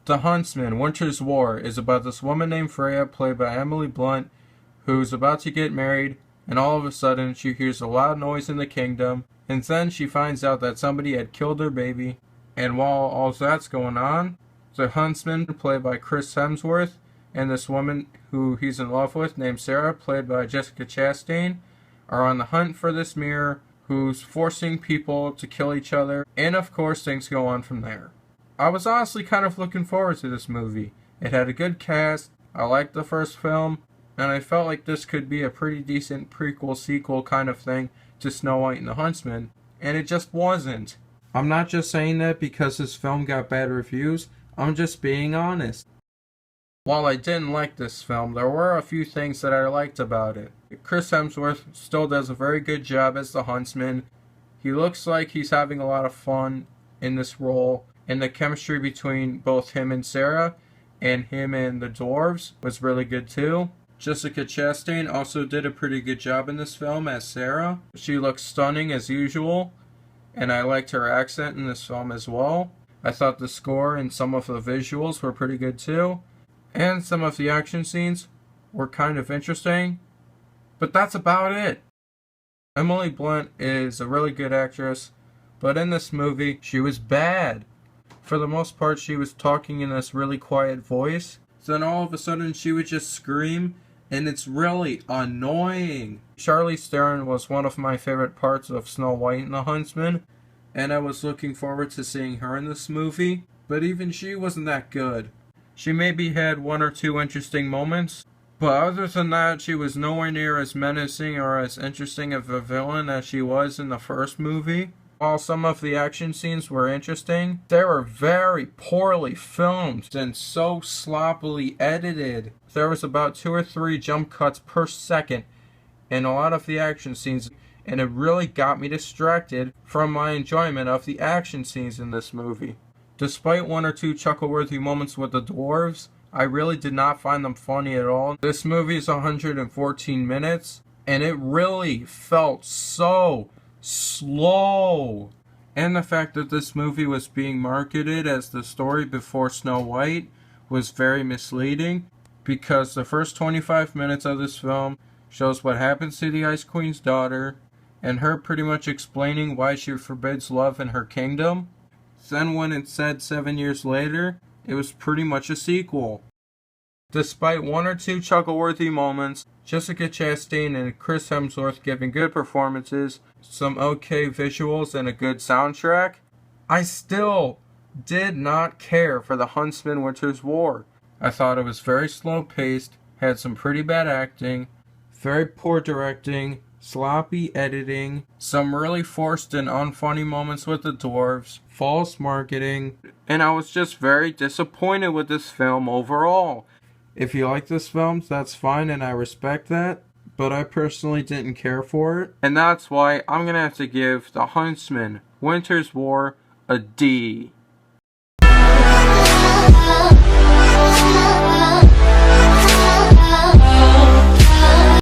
The Huntsman, Winter's War, is about this woman named Freya, played by Emily Blunt, who's about to get married, and all of a sudden she hears a loud noise in the kingdom, and then she finds out that somebody had killed her baby. And while all that's going on, the Huntsman, played by Chris Hemsworth, and this woman who he's in love with named Sarah, played by Jessica Chastain, are on the hunt for this mirror who's forcing people to kill each other, and of course things go on from there. I was honestly kind of looking forward to this movie. It had a good cast, I liked the first film, and I felt like this could be a pretty decent prequel sequel kind of thing to Snow White and the Huntsman, and it just wasn't. I'm not just saying that because this film got bad reviews, I'm just being honest. While I didn't like this film, there were a few things that I liked about it. Chris Hemsworth still does a very good job as the Huntsman. He looks like he's having a lot of fun in this role, and the chemistry between both him and Sarah, and him and the dwarves, was really good too. Jessica Chastain also did a pretty good job in this film as Sarah. She looks stunning as usual, and I liked her accent in this film as well. I thought the score and some of the visuals were pretty good too, and some of the action scenes were kind of interesting, but that's about it. Emily Blunt is a really good actress, but in this movie, she was bad. For the most part, she was talking in this really quiet voice, then all of a sudden she would just scream, and it's really annoying. Charlize Theron was one of my favorite parts of Snow White and the Huntsman, and I was looking forward to seeing her in this movie, but even she wasn't that good. She maybe had one or two interesting moments, but other than that, she was nowhere near as menacing or as interesting of a villain as she was in the first movie. While some of the action scenes were interesting, they were very poorly filmed and so sloppily edited. There was about 2 or 3 jump cuts per second in a lot of the action scenes, and it really got me distracted from my enjoyment of the action scenes in this movie. Despite 1 or 2 chuckle-worthy moments with the dwarves, I really did not find them funny at all. This movie is 114 minutes, and it really felt so slow. And the fact that this movie was being marketed as the story before Snow White was very misleading, because the first 25 minutes of this film shows what happens to the Ice Queen's daughter, and her pretty much explaining why she forbids love in her kingdom. Then when it said 7 years later, it was pretty much a sequel. Despite 1 or 2 chuckle-worthy moments, Jessica Chastain and Chris Hemsworth giving good performances, some okay visuals, and a good soundtrack, I still did not care for The Huntsman Winter's War. I thought it was very slow-paced, had some pretty bad acting, very poor directing, sloppy editing, some really forced and unfunny moments with the dwarves, false marketing, and I was just very disappointed with this film overall. If you like this film, that's fine and I respect that, but I personally didn't care for it, and that's why I'm gonna have to give The Huntsman Winter's War a D.